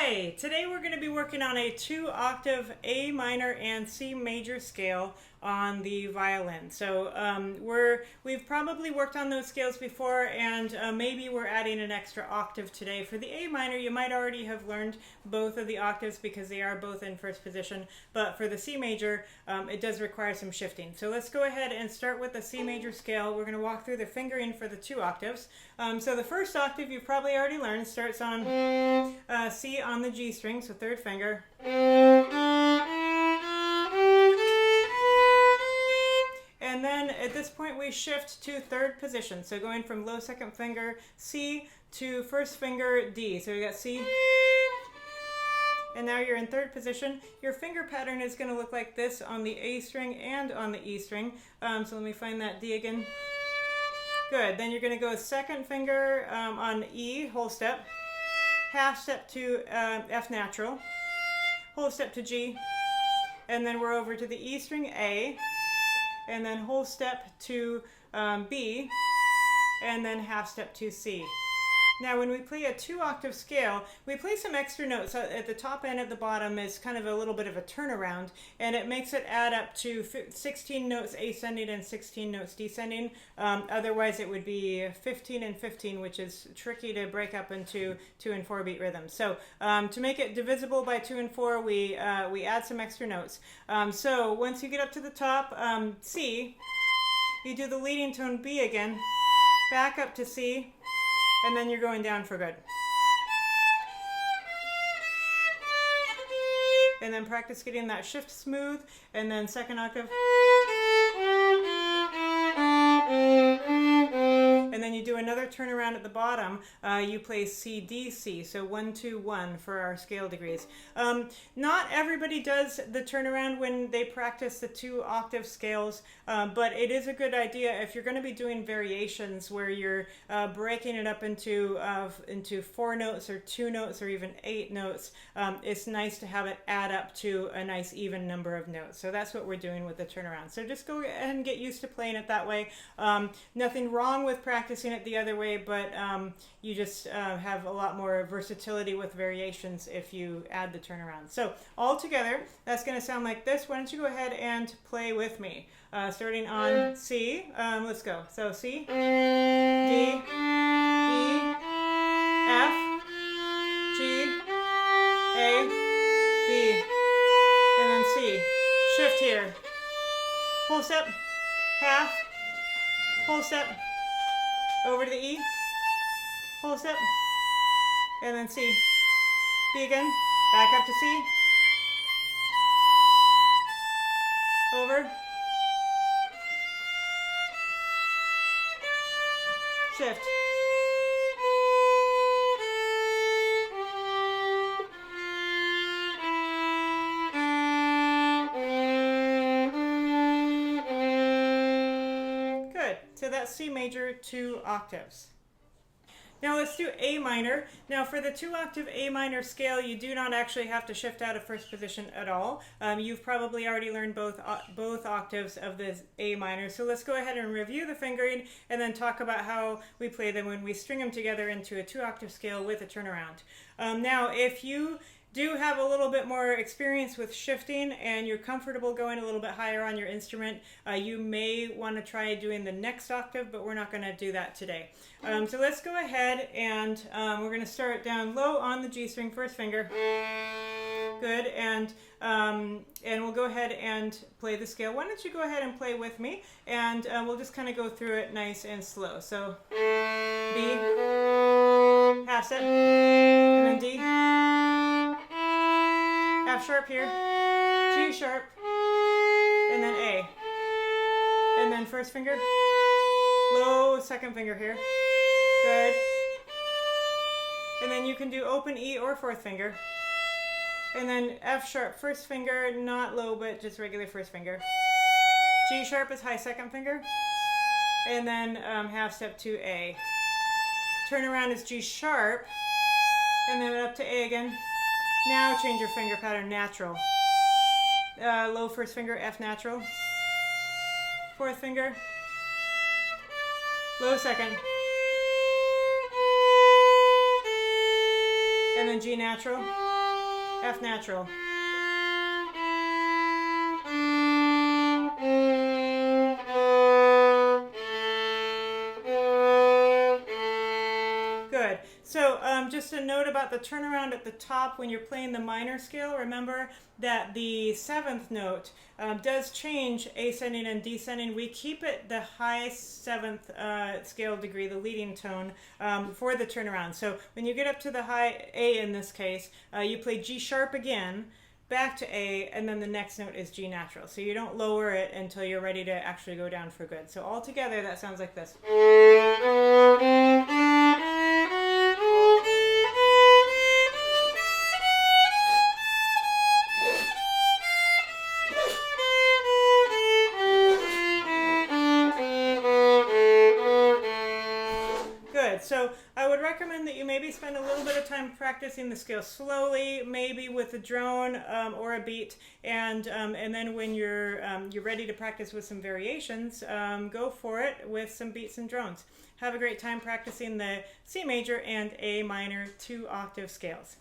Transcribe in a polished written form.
Hi, today we're going to be working on a 2-octave A minor and C major scale on the violin. So we've probably worked on those scales before, and maybe we're adding an extra octave today. For the A minor, you might already have learned both of the octaves because they are both in first position, but for the C major, it does require some shifting. So let's go ahead and start with the C major scale. We're going to walk through the fingering for the 2 octaves. So the first octave you've probably already learned starts on C on the G string, so third finger. And then at this point we shift to third position, so going from low second finger C to first finger D. So we got C, and now you're in third position. Your finger pattern is going to look like this on the A string and on the E string. So let me find that D again. Good. Then you're going to go second finger on E, whole step, half step to F natural, whole step to G, and then we're over to the E string A, and then whole step to B, and then half step to C. Now when we play a 2-octave scale, we play some extra notes. At the top and at the bottom is kind of a little bit of a turnaround, and it makes it add up to 16 notes ascending and 16 notes descending. Otherwise it would be 15 and 15, which is tricky to break up into 2 and 4 beat rhythms. So to make it divisible by 2 and 4, we add some extra notes. So once you get up to the top, C, you do the leading tone B again, back up to C, and then you're going down for good. And then practice getting that shift smooth, and then second octave. And then you do another turnaround at the bottom. You play C, D, C, so 1, 2, 1 for our scale degrees. Not everybody does the turnaround when they practice the 2-octave scales, but it is a good idea if you're going to be doing variations where you're breaking it up into 4 notes or 2 notes or even 8 notes. It's nice to have it add up to a nice even number of notes. So that's what we're doing with the turnaround. So just go ahead and get used to playing it that way. Nothing wrong with practicing it the other way, but you just have a lot more versatility with variations if you add the turnaround. So all together, that's going to sound like this. Why don't you go ahead and play with me? Starting on C, let's go. So C, D, E, F, G, A, B, and then C. Shift here. Whole step, half, whole step, over to the E, whole step, and then C. B again, back up to C, over, shift. Good. So that's C major, 2 octaves. Now let's do A minor. Now for the 2-octave A minor scale, you do not actually have to shift out of first position at all. You've probably already learned both octaves of the A minor. So let's go ahead and review the fingering and then talk about how we play them when we string them together into a 2-octave scale with a turnaround. Now if you do have a little bit more experience with shifting and you're comfortable going a little bit higher on your instrument, you may want to try doing the next octave, but we're not going to do that today. So let's go ahead and we're going to start down low on the G string, first finger. Good, and we'll go ahead and play the scale. Why don't you go ahead and play with me, and we'll just kind of go through it nice and slow. So B, half step, and then D, F sharp here, G sharp, and then A. And then first finger, low second finger here. Good. And then you can do open E or fourth finger. And then F sharp first finger, not low, but just regular first finger. G sharp is high second finger. And then half step to A. Turn around is G sharp, and then up to A again. Now change your finger pattern, natural. Low first finger, F natural. Fourth finger, low second. And then G natural. F natural. Good. So just a note about the turnaround at the top when you're playing the minor scale. Remember that the 7th note does change ascending and descending. We keep it the high 7th scale degree, the leading tone, for the turnaround. So when you get up to the high A in this case, you play G sharp again, back to A, and then the next note is G natural. So you don't lower it until you're ready to actually go down for good. So all together that sounds like this. So I would recommend that you maybe spend a little bit of time practicing the scale slowly, maybe with a drone or a beat, and then when you're ready to practice with some variations, go for it with some beats and drones. Have a great time practicing the C major and A minor 2-octave scales.